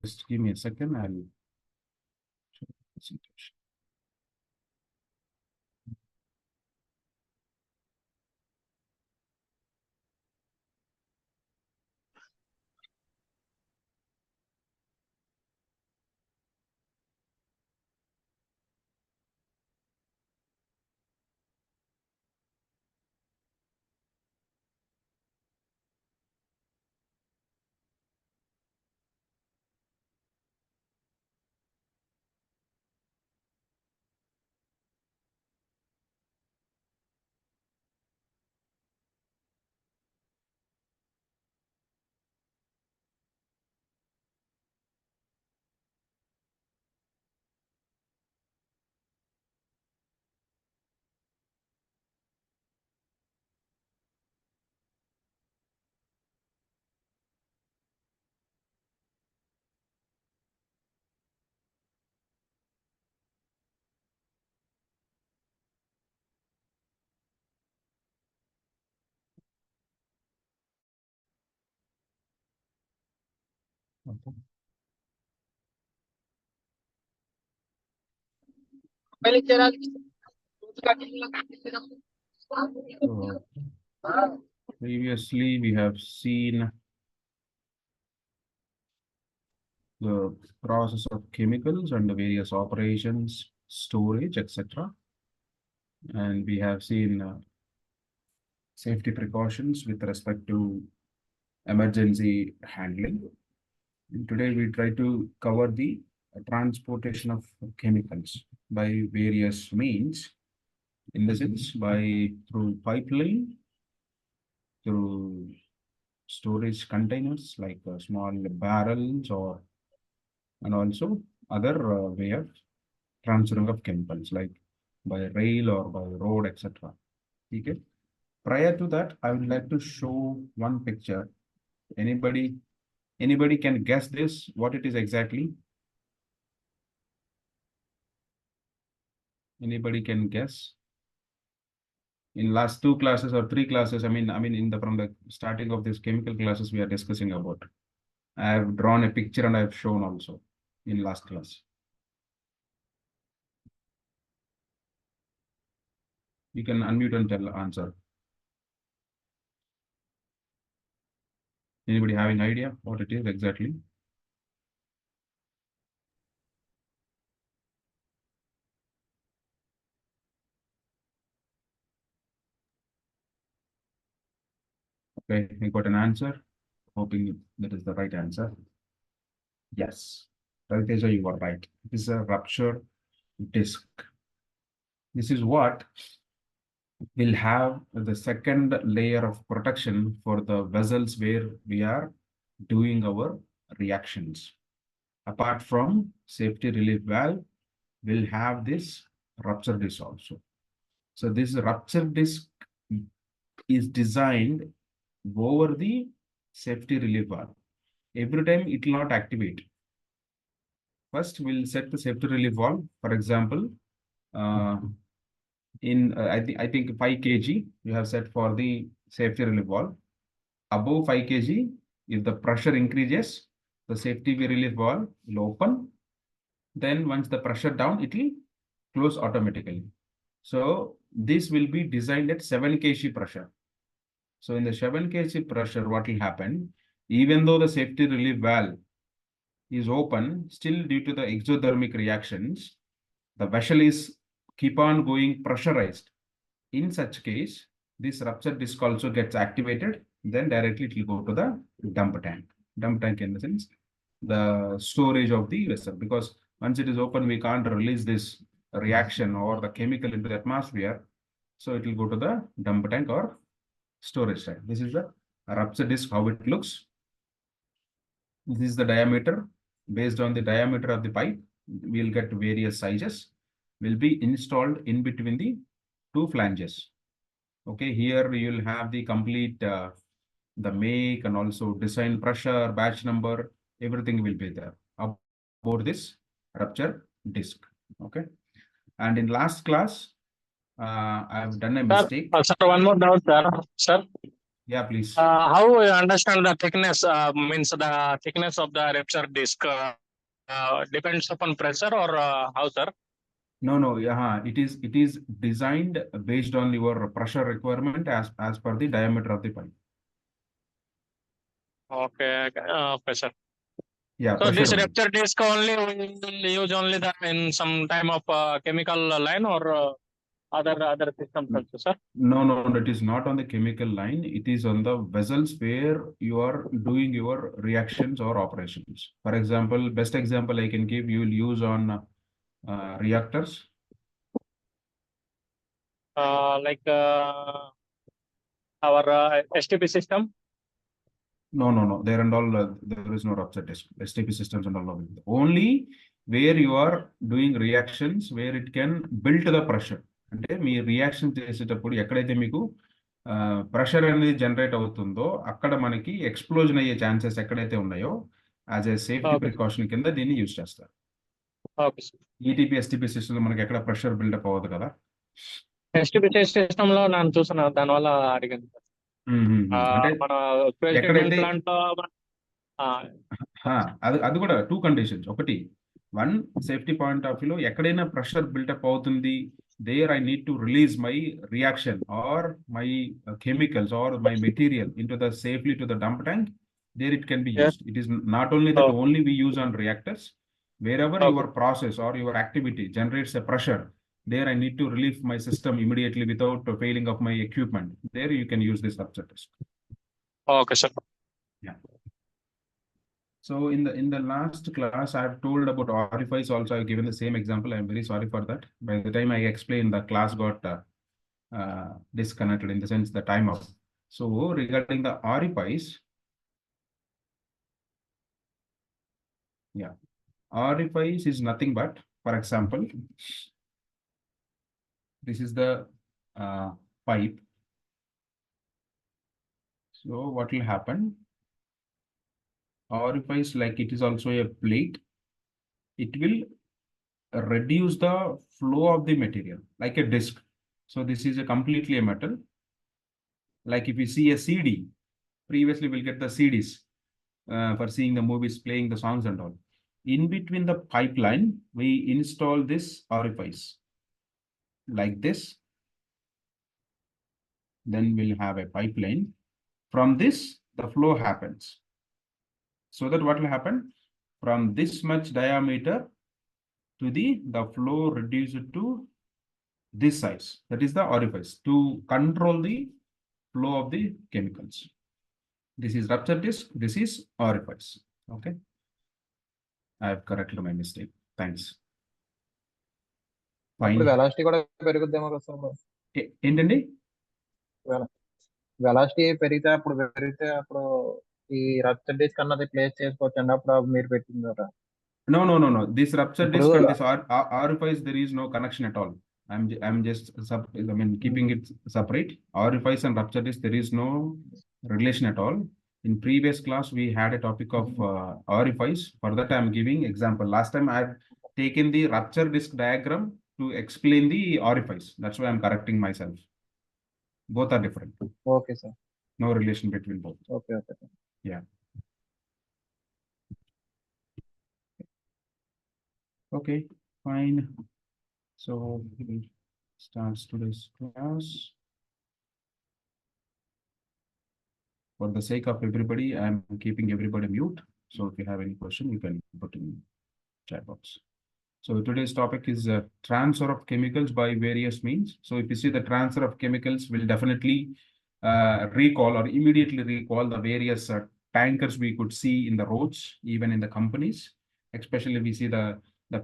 Just give me a second. I'll show the presentation. Okay. So previously we have seen the process of chemicals and the various operations, storage, etc. And we have seen safety precautions with respect to emergency handling. And today we try to cover the transportation of chemicals by various means, in the sense by through pipeline, through storage containers like small barrels, or and also other way of transferring of chemicals like by rail or by road, etc. Okay. Prior to that, I would like to show one picture. Anybody can guess this, what it is exactly? Anybody can guess? In last 2 classes or 3 classes, I mean, from the starting of this chemical classes, we are discussing about. I have drawn a picture and I have shown also in last class. You can unmute and tell answer. Anybody having idea what it is exactly? Okay, we got an answer. Hoping that is the right answer. Yes, Raviteja, you are right. It is a rupture disc. This is what will have the second layer of protection for the vessels where we are doing our reactions. Apart from safety relief valve, will have this rupture disc also. So this rupture disc is designed over the safety relief valve. Every time it will not activate. First, we'll set the safety relief valve. For example, I think 5 kg you have set for the safety relief valve. Above 5 kg, if the pressure increases, the safety relief valve will open. Then once the pressure down, it will close automatically. So this will be designed at 7 kg pressure. So in the 7 kg pressure, what will happen? Even though the safety relief valve is open, still due to the exothermic reactions, the vessel is keep on going pressurized. In such case, this rupture disc also gets activated, then directly it will go to the dump tank. Dump tank in the sense, the storage of the vessel, because once it is open, we can't release this reaction or the chemical into the atmosphere. So it will go to the dump tank or storage tank. This is the rupture disc, how it looks. This is the diameter. Based on the diameter of the pipe, we'll get various sizes. Will be installed in between the two flanges. Okay, here you'll have the complete the make and also design, pressure, batch number, everything will be there about this rupture disc. Okay, and in last class, I have done a mistake. Sir, one more doubt, sir. Sir, Yeah, please. How I understand the thickness, means the thickness of the rupture disc depends upon pressure, or how, sir? No, yeah, it is designed based on your pressure requirement as per the diameter of the pipe. Okay, okay, sir. Yeah, So pressure this only. rupture disc only we will use only the in some time of chemical line, or other systems also, sir? No, it is not on the chemical line. It is on the vessels where you are doing your reactions or operations. For example, best example I can give, you will use on reactors. Like our STP system. No. There and all, there is no rupture test. STP systems and all of it. Only where you are doing reactions, where it can build the pressure. అంటే మీ reaction చేసేటప్పుడు ఎక్కడైతే మీకు pressure అనేది generate అవుతుందో అక్కడ మనకి explosion అయ్యే chances ఎక్కడైతే ఉన్నాయో as a safety Okay, precaution కింద దీన్ని యూజ్ చేస్తారు. okay, sir. ETP STP system మనకి ఎక్కడ ప్రెషర్ బిల్డప్ అవ్వదు కదా. STP సిస్టమ్ లో నేను చూసాను, దానివల్ల అడిగాను. అంటే మన ఫ్యూయల్ ట్రీట్మెంట్ ఎక్కడైతే ప్లాంట్ లో అది కూడా టూ కండిషన్స్. ఒకటి, వన్ సేఫ్టీ పాయింట్ ఆఫ్ వ్యూలో ఎక్కడైనా ప్రెషర్ బిల్డప్ అవుతుంది, there I need to release my reaction or my chemicals or my material in to the safely to the dump tank, there it can be yes. used. It is not only that Oh, only we use on reactors. Wherever okay, your process or your activity generates a pressure, there I need to relieve my system immediately without failing of my equipment. There you can use this rupture test. okay, sir. Yeah. So in the last class, I have told about orifice also. I've given the same example. I'm very sorry for that. By the time I explained, the class got disconnected, in the sense the time out. So regarding the orifice, yeah, orifice is nothing but, for example, this is the pipe. So what will happen? Orifice, like it is also a plate. It will reduce the flow of the material like a disc. So this is a completely a metal. Like if you see a CD, previously we'll get the CDs for seeing the movies, playing the songs and all. In between the pipeline, we install this orifice like this. Then we'll have a pipeline. From this, the flow happens. So that what will happen? From this much diameter to the flow reduced to this size. That is the orifice to control the flow of the chemicals. This is rupture disc. This is orifice. Okay. I have corrected my mistake. Thanks. Fine. Velocity కూడా పెరుగుద్దేమో కదా sir. ఏంటండి? Velocity పెరిగితే అప్పుడు ఈ rupture disc అన్నది place చేసుకోవచ్చండి అప్పుడు మీరు పెట్టింది కదా. No. This rupture disc and this orifice, there is no connection at all. I'm just keeping it separate. Orifice and rupture disc, there is no relation at all. In previous class, we had a topic of orifice. For that, I'm giving example. Last time I've taken the rupture disc diagram to explain the orifice. That's why I'm correcting myself. Both are different. Okay, sir. No relation between both. Okay. Yeah. Okay, fine. So we'll start today's class. For the sake of everybody, I'm keeping everybody mute. So if you have any question, you can put in chat box. So today's topic is transfer of chemicals by various means. So if you see the transfer of chemicals, will definitely recall or immediately recall the various tankers we could see in the roads, even in the companies. Especially we see the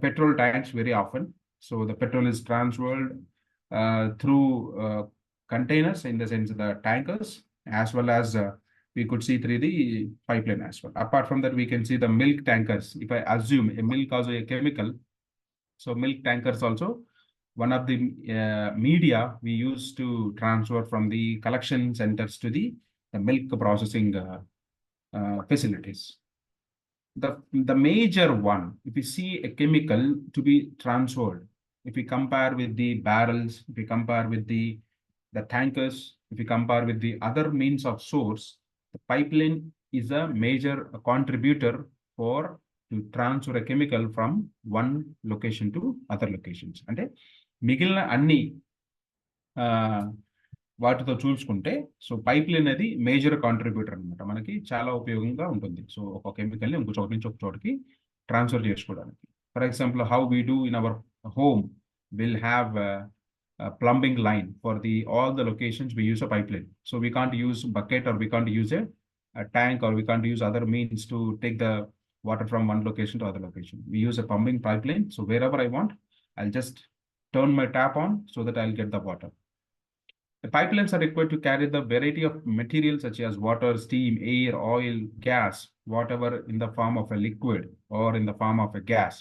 petrol tanks very often. So the petrol is transferred through containers, in the sense of the tankers, as well as we could see through the pipeline as well. Apart from that, we can see the milk tankers. If I assume a milk also a chemical, so milk tankers also one of the media we use to transfer from the collection centers to the milk processing facilities. The major one, if you see a chemical to be transferred, if we compare with the barrels, if we compare with the tankers, if you compare with the other means of source, the pipeline is a major contributor for to transfer a chemical from one location to other locations. అంటే మిగిలిన అన్ని వాటితో చూసుకుంటే so pipe line అనేది major contributor అనమాట, మనకి చాలా ఉపయోగంగా ఉంటుంది. సో ఒక కెమికల్ని ఇంకో చోటు నుంచి ఒక చోటుకి ట్రాన్స్ఫర్ చేసుకోవడానికి. For example, how we do in our home will have a plumbing line for all the locations we use a pipeline. So we can't use bucket, or we can't use a tank, or we can't use other means to take the water from one location to other location. We use a pumping pipeline. So wherever I want, I'll just turn my tap on so that I'll get the water. The pipelines are required to carry the variety of materials such as water, steam, air, oil, gas, whatever in the form of a liquid or in the form of a gas,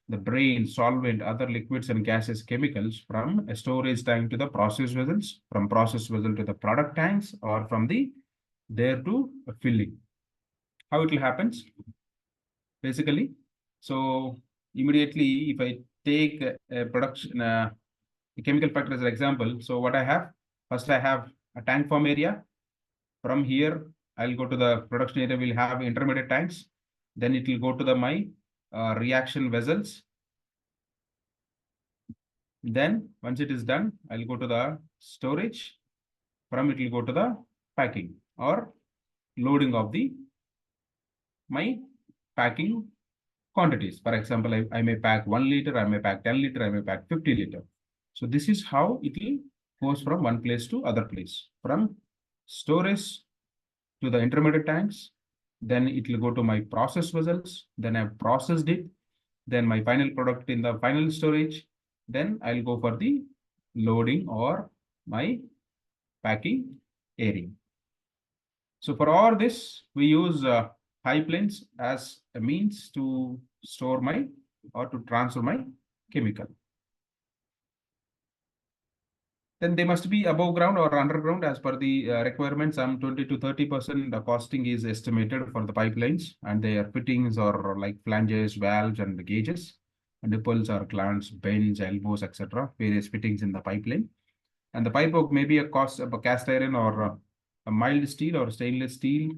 the brain, solvent, other liquids and gases, chemicals from a storage tank to the process vessels, from process vessel to the product tanks, or from there to filling. How it will happens? Basically, so immediately if I take a production, a chemical factor as an example, so what I have, first I have a tank form area. From here, I'll go to the production area, we'll have intermediate tanks. Then it will go to my reaction vessels. Then once it is done, I'll go to the storage. From it will go to the packing or loading of my packing quantities. For example, I may pack 1 liter, I may pack 10 liter, I may pack 50 liter. So this is how it will goes from one place to other place. From storage to the intermediate tanks, then it will go to my process vessels, then I've processed it, then my final product in the final storage, then I'll go for the loading or my packing area. So for all this, we use pipelines as a means to store or to transfer my chemical. Then they must be above ground or underground as per the requirements. Some 20 to 30% the costing is estimated for the pipelines, and their fittings are like flanges, valves, and the gauges, and nipples or clamps, bends, elbows, etc. Various fittings in the pipeline. And the pipe may be a cast iron or a mild steel or stainless steel,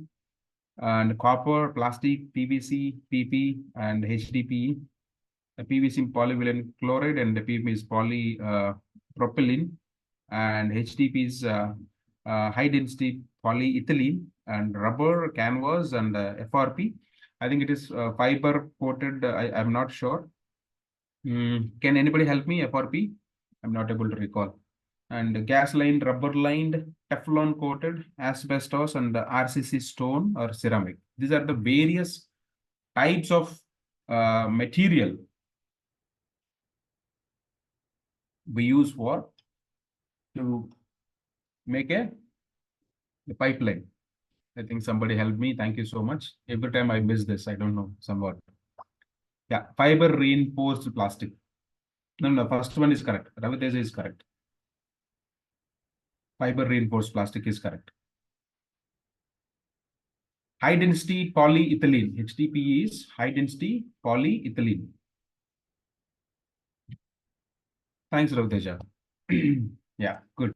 and copper, plastic, PVC, PP, and HDPE. The PVC polyvinyl chloride and the PP is polypropylene. And HDP is high density polyethylene, and rubber, canvas, and FRP. I think it is fiber coated. I'm not sure. Can anybody help me? FRP? I'm not able to recall. And gas lined, rubber lined, Teflon coated, asbestos, and RCC stone or ceramic. These are the various types of material we use to make a pipeline. I think somebody helped me. Thank you so much. Every time I miss this, I don't know, somewhat. Yeah, fiber reinforced plastic. No, first one is correct. Raviteja is correct. Fiber reinforced plastic is correct. High density polyethylene. HDPE is high density polyethylene. Thanks, Raviteja. Yeah, good.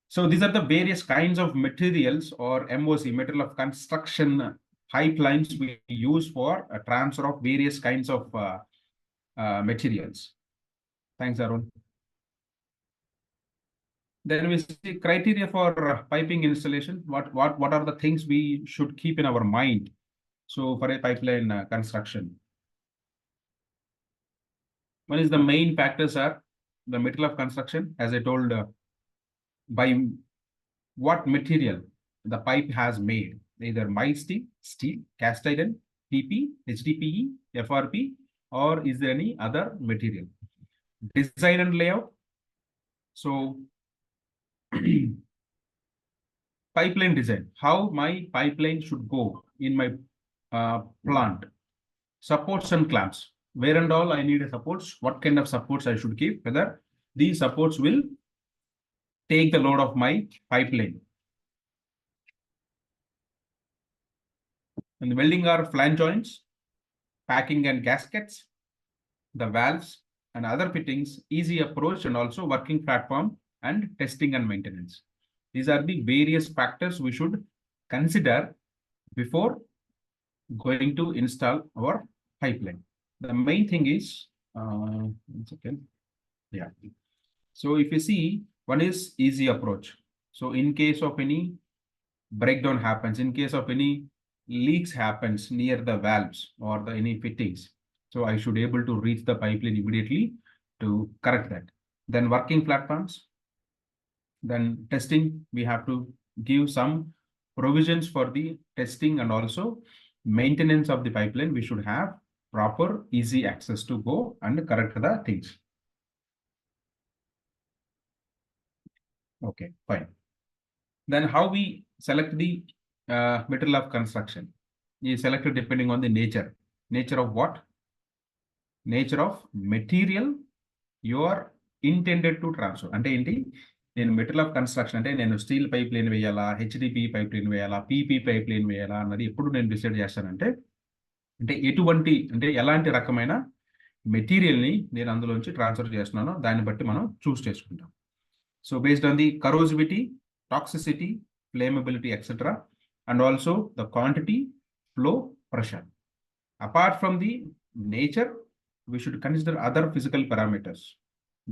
So these are the various kinds of materials or MOC, material of construction pipelines we use for a transfer of various kinds of materials. Thanks, Arun. Then we see criteria for piping installation. What are the things we should keep in our mind? So for a pipeline construction, one is the main factors are the material of construction, as I told, by what material the pipe has made, either mild steel, cast iron, PP, HDPE, FRP, or is there any other material? Design and layout. So pipeline design, how my pipeline should go in my plant. Supports and clamps, where and all I need a supports, what kind of supports I should keep, whether these supports will take the load of my pipeline. And the welding are flange joints, packing and gaskets, the valves and other fittings, easy approach, and also working platform and testing and maintenance. These are the various factors we should consider before going to install our pipeline. The main thing is, 1 second. Yeah. So if you see, one is easy approach. So in case of any breakdown happens, in case of any leaks happens near the valves or the any fittings, so I should able to reach the pipeline immediately to correct that. Then working platforms, then testing, we have to give some provisions for the testing and also maintenance of the pipeline. We should have proper easy access to go and correct the things. Okay, fine. Then how we select the material of construction is selected depending on the nature. Nature of what? Nature of material you are intended to transfer. అంటే ఏంటి, నేను material of construction అంటే నేను steel pipe line వేయాలా, HDP pipe line వేయాలా, PP pipe line వేయాలా అన్నది ఎప్పుడు నేను డిసైడ్ చేస్తానంటే, అంటే ఎటువంటి, అంటే ఎలాంటి రకమైన మెటీరియల్ని నేను అందులోంచి ట్రాన్స్ఫర్ చేస్తున్నానో దాన్ని బట్టి మనం చూస్ చేసుకుంటాం. So based on the corrosivity, toxicity, flammability, etc., and also the quantity, flow, pressure. Apart from the nature, we should consider other physical parameters: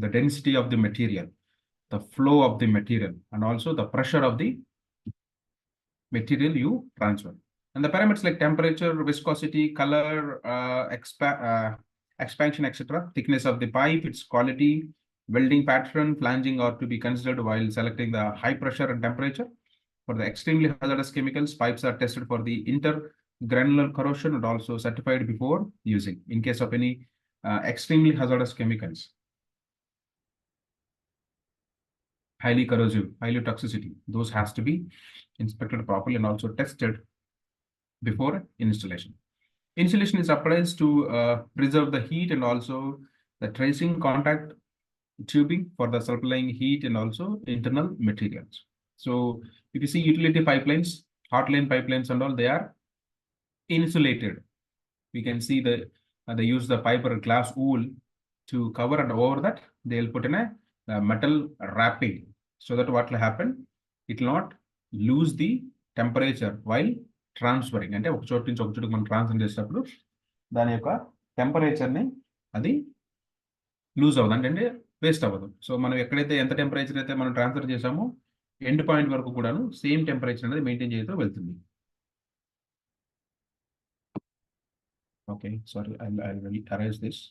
the density of the material, the flow of the material, and also the pressure of the material you transfer. And the parameters like temperature, viscosity, color, expansion, etc., thickness of the pipe, its quality, welding pattern, flanging are to be considered while selecting the high pressure and temperature. For the extremely hazardous chemicals, pipes are tested for the intergranular corrosion and also certified before using. In case of any extremely hazardous chemicals, highly corrosive, highly toxicity, those has to be inspected properly and also tested before installation. Insulation is applied to preserve the heat and also the tracing contact tubing for the supplying heat and also internal materials. So if you see utility pipelines, hot line pipelines and all, they are insulated. We can see they use the fiber glass wool to cover, and over that they'll put in a metal wrapping, so that what will happen, it will not lose the temperature while transferring. అంటే ఒక చోటు నుంచి ఒక చోటుకి మనం transfer చేసేటప్పుడు దాని యొక్క టెంపరేచర్ని అది లూజ్ అవ్వదు, అంటే వేస్ట్ అవ్వదు. సో మనం ఎక్కడైతే ఎంత టెంపరేచర్ అయితే మనం ట్రాన్స్ఫర్ చేసామో ఎండ్ పాయింట్ వరకు కూడాను సేమ్ టెంపరేచర్ అనేది మెయింటైన్ చేస్తూ వెళ్తుంది. Okay, sorry, I will arrange this.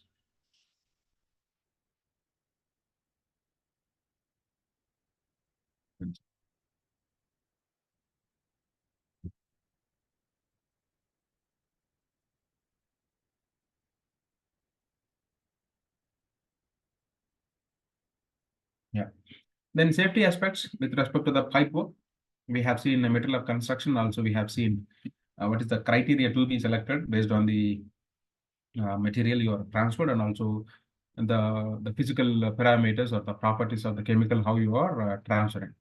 Yeah. Then safety aspects with respect to the pipe work, we have seen the material of construction. Also, we have seen what is the criteria to be selected based on the material you are transferred, and also the physical parameters or the properties of the chemical how you are transferring.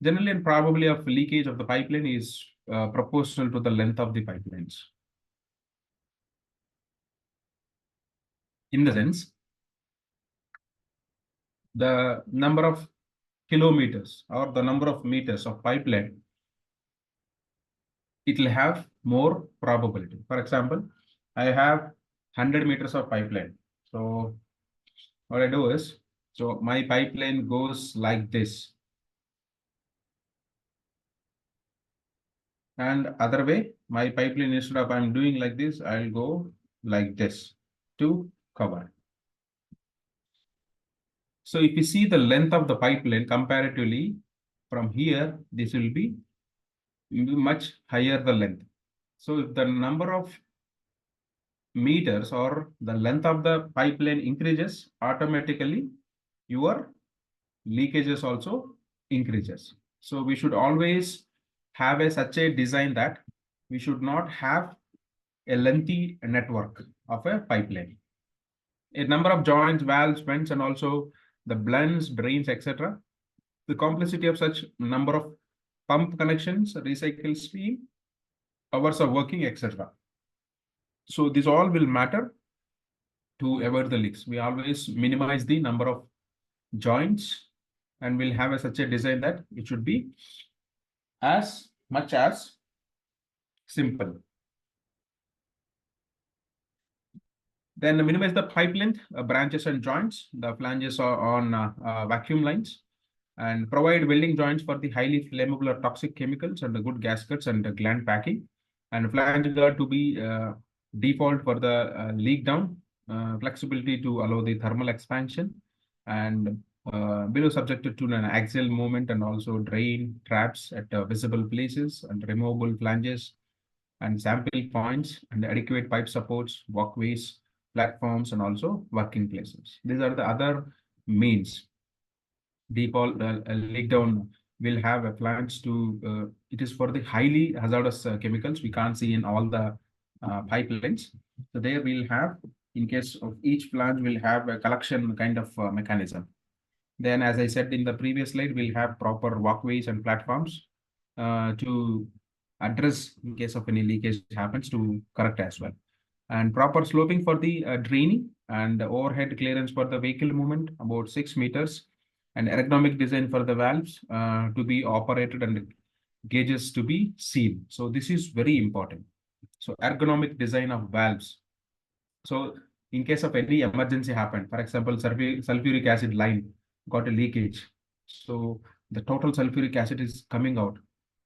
Generally, and probably of leakage of the pipeline is proportional to the length of the pipelines. In the sense, the number of kilometers or the number of meters of pipeline, it will have more probability. For example, I have 100 meters of pipeline. So what I do is, so my pipeline goes like this, and other way, my pipeline, instead of I'm doing like this, I'll go like this to cover. So if you see the length of the pipeline comparatively from here, this will be much higher the length. So if the number of meters or the length of the pipeline increases, automatically your leakages also increases. So we should always have such a design that we should not have a lengthy network of a pipeline. A number of joints, valves, vents, and also the blends, drains, etc. The complexity of such number of pump connections, recycle stream, hours of working, etc. So this all will matter to avoid the leaks. We always minimize the number of joints, and we'll have such a design that it should be as much as simple. Then minimize the pipe length, branches and joints. The flanges are on vacuum lines, and provide welding joints for the highly flammable or toxic chemicals and the good gaskets and the gland packing. And flange guard to be default for the leak down, flexibility to allow the thermal expansion, and below subjected to an axial movement and also drain traps at visible places and removable flanges and sample points and adequate pipe supports, walkways, platforms, and also working places. These are the other means. Default leak down will have a flange to, it is for the highly hazardous chemicals we can't see in all the pipelines. So there we'll have, in case of each flange, we'll have a collection kind of mechanism. Then, as I said in the previous slide, we'll have proper walkways and platforms to address in case of any leakage happens to correct as well. And proper sloping for the draining and overhead clearance for the vehicle movement about 6 meters, and ergonomic design for the valves to be operated and gauges to be seen. So this is very important. So ergonomic design of valves. So in case of any emergency happen, for example, sulfuric acid line got a leakage. So the total sulfuric acid is coming out.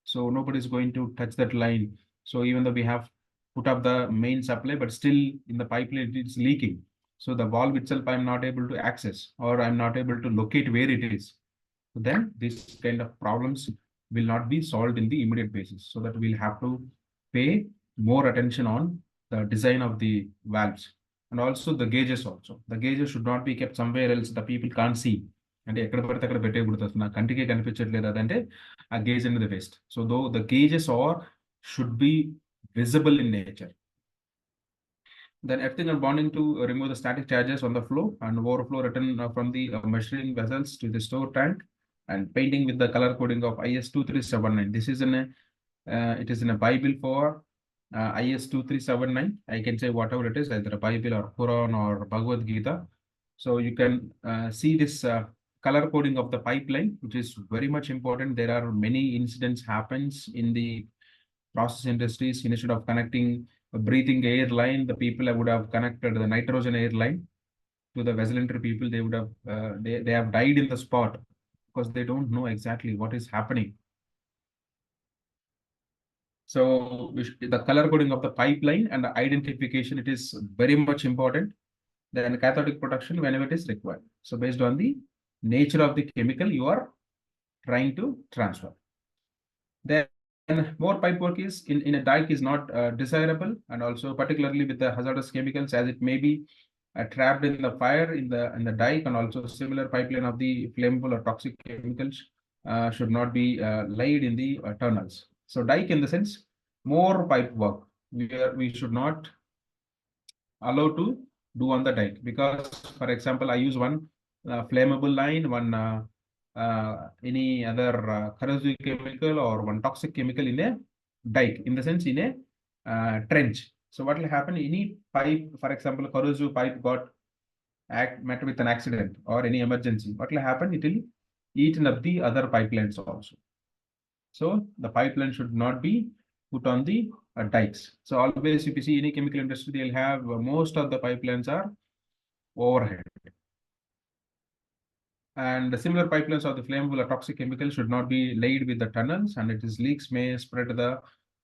So nobody is going to touch that line. So even though we have put up the main supply, but still in the pipeline it's leaking. So the valve itself I'm not able to access, or I'm not able to locate where it is. Then this kind of problems will not be solved in the immediate basis. So that we'll have to pay more attention on the design of the valves, and also the gauges also. The gauges should not be kept somewhere else the people can't see. And ఎక్కడ పడితే అక్కడ పెట్టేయకూడదు, నా కంటికే కనిపించట్లేదు అదంటే ఆ gauge అనేది waste. So though the gauges should be visible in nature. Then earthing and bonding to remove the static charges on the flow and overflow return from the measuring vessels to the store tank, and painting with the color coding of IS 2379. This is it is in a Bible for IS 2379. I can say whatever it is, either a Bible or Quran or Bhagavad Gita. So you can see this color coding of the pipeline, which is very much important. There are many incidents happens in the process industries. Instead of connecting a breathing air line, the people would have connected the nitrogen air line to the vessel entry people. They would have they have died in the spot because they don't know exactly what is happening. So the color coding of the pipeline and the identification, it is very much important. Then cathodic protection whenever it is required. So based on the nature of the chemical you are trying to transfer. Then more pipe work is in a dike is not desirable, and also particularly with the hazardous chemicals, as it may be trapped in the fire in the dike, and also similar pipeline of the flammable or toxic chemicals should not be laid in the tunnels. So dike in the sense more pipe work we should not allow to do on the dike, because for example I use one flammable line, one any other corrosive chemical or one toxic chemical in a dike, in the sense in a trench. So what will happen, any pipe, for example corrosive pipe got met with an accident or any emergency, what will happen, it will eaten up the other pipelines also. So the pipeline should not be put on the dikes. So always if you see any chemical industry, they'll have most of the pipelines are overhead. And the similar pipelines of the flammable or toxic chemical should not be laid with the tunnels, and it is leaks may spread the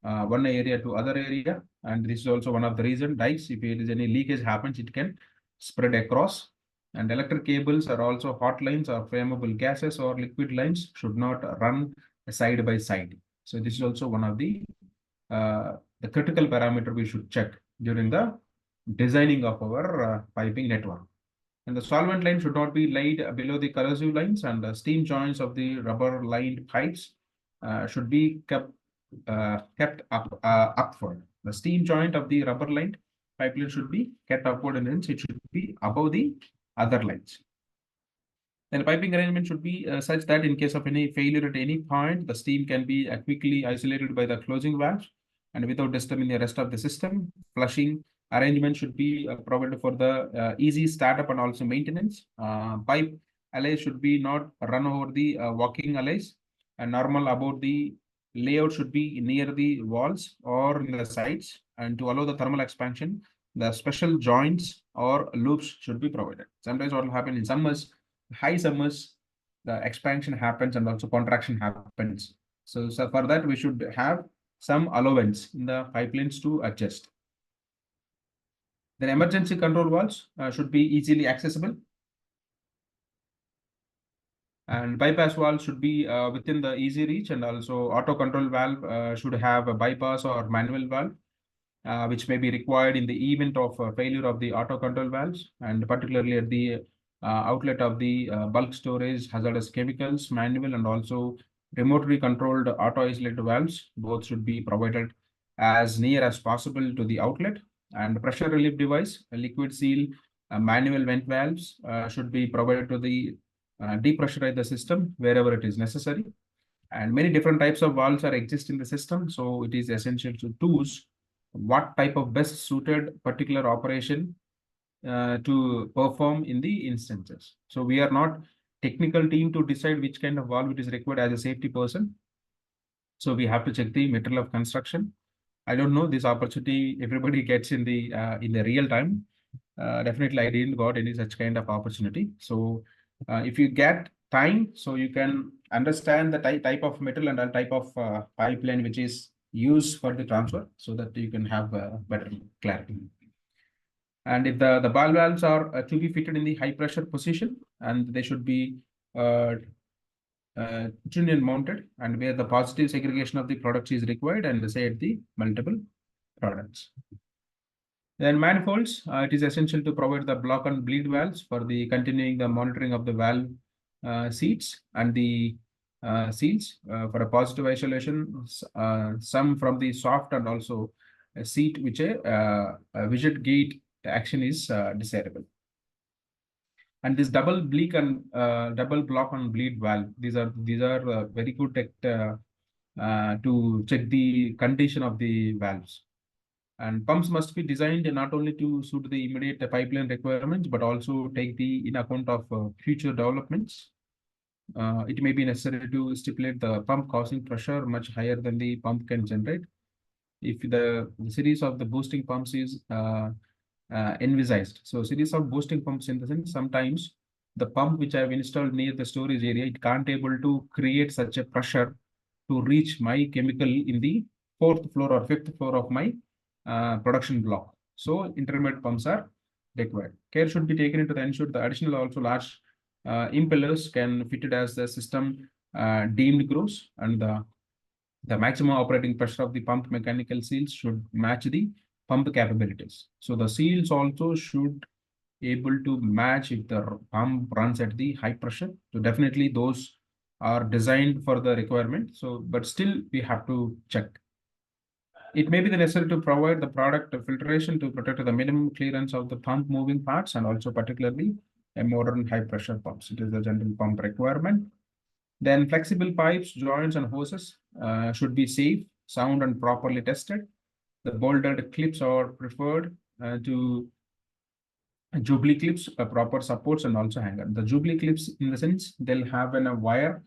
one area to other area. And this is also one of the reason dikes, if there is any leakage happens, it can spread across. And electric cables are also hot lines or flammable gases or liquid lines should not run side by side. So this is also one of the critical parameter we should check during the designing of our piping network. And the solvent line should not be laid below the corrosive lines, and the steam joints of the rubber lined pipes should be kept upward. The steam joint of the rubber lined pipeline should be kept upward, and hence it should be above the other lines. Then the piping arrangement should be such that in case of any failure at any point, the steam can be quickly isolated by the closing valve and without disturbing the rest of the system. Flushing arrangement should be provided for the easy startup and also maintenance. Pipe alloys should be not run over the walking alloys, and normal about the layout should be near the walls or in the sides, and to allow the thermal expansion, the special joints or loops should be provided. Sometimes what will happen in summers, high summers, the expansion happens and also contraction happens. So for that, we should have some allowance in the pipelines to adjust. Then emergency control valves should be easily accessible. And bypass valve should be within the easy reach, and also auto control valve should have a bypass or manual valve, which may be required in the event of failure of the auto control valves, and particularly at the outlet of the bulk storage, hazardous chemicals, manual, and also remotely controlled auto isolated valves. Both should be provided as near as possible to the outlet. And pressure relief device, a liquid seal, manual vent valves should be provided to the depressurize the system wherever it is necessary. And many different types of valves are exist in the system, so it is essential to choose what type of best suited particular operation to perform in the instances. So we are not technical team to decide which kind of valve it is required as a safety person. So we have to check the material of construction. I don't know this opportunity everybody gets in the real time. Definitely, I didn't got any such kind of opportunity. So if you get time, so you can understand the type of metal and the type of pipeline which is used for the transfer, so that you can have better clarity. And if the ball valves are to be fitted in the high pressure position, and they should be union mounted, and where the positive segregation of the products is required, and say at the multiple products. Then manifolds, it is essential to provide the block and bleed valves for the continuing the monitoring of the valve seats and the seals for a positive isolation. Some from the soft and also a seat which a widget gate action is desirable. And this double bleak and double block and bleed valve, these are very good to check the condition of the valves. And pumps must be designed not only to suit the immediate pipeline requirements, but also take the in account of future developments. It may be necessary to stipulate the pump causing pressure much higher than the pump can generate. If the series of the boosting pumps is envisaged. So series of boosting pumps in the sense, sometimes the pump which I have installed near the storage area, it can't able to create such a pressure to reach my chemical in the 4th floor or 5th floor of my production block. So intermediate pumps are required. Care should be taken into the ensure the additional also large impellers can fit it as the system deemed grows, and the maximum operating pressure of the pump mechanical seals should match the pump capabilities. So the seals also should able to match if the pump runs at the high pressure. So definitely those are designed for the requirement. So, but still we have to check. It may be necessary to provide the product filtration to protect the minimum clearance of the pump moving parts, and also particularly a modern high pressure pumps. It is the general pump requirement. Then flexible pipes, joints, and hoses should be safe, sound, and properly tested. The bolted clips are preferred to Jubilee clips, proper supports, and also hanger. The Jubilee clips, in the sense, they'll have a wire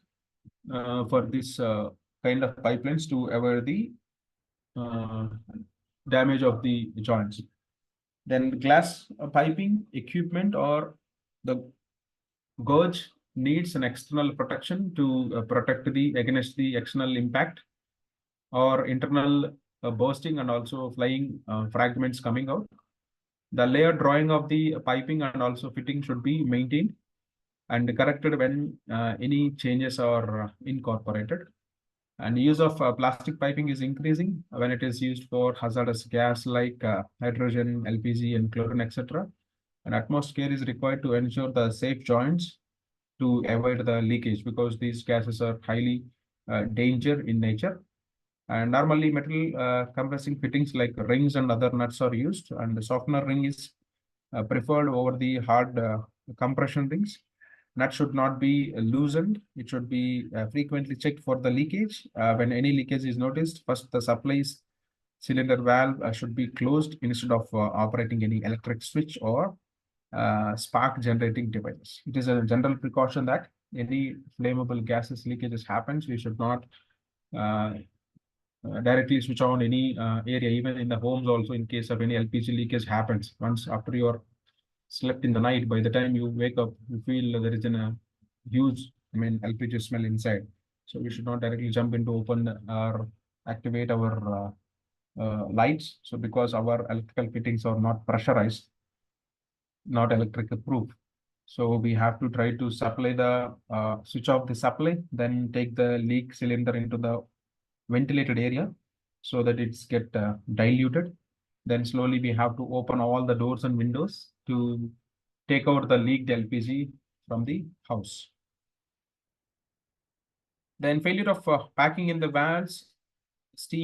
for this kind of pipelines to avoid the damage of the joints. Then glass piping equipment or the gauge needs an external protection to protect against the external impact or internal bursting and also flying fragments coming out. The layered drawing of the piping and also fitting should be maintained and corrected when any changes are incorporated. And use of plastic piping is increasing when it is used for hazardous gas like hydrogen, LPG, and chlorine, etc. And utmost care is required to ensure the safe joints to avoid the leakage, because these gases are highly danger in nature. And normally metal compressing fittings like rings and other nuts are used, and the softener ring is preferred over the hard compression rings. Nut should not be loosened. It should be frequently checked for the leakage. When any leakage is noticed, first the supplies cylinder valve should be closed instead of operating any electric switch or spark generating devices. It is a general precaution that any flammable gases leakages happens, we should not directly switch on any area, even in the homes also, in case of any LPG leakage happens. Once after you are slept in the night, by the time you wake up, you feel there is a huge, LPG smell inside. So we should not directly jump into open or activate our lights. So because our electrical fittings are not pressurized, not electric proof. So we have to try to supply the switch off the supply, then take the leak cylinder into the ventilated area so that it's get diluted. Then slowly we have to open all the doors and windows to take out the leaked LPG from the house. Then failure of packing in the valves, steam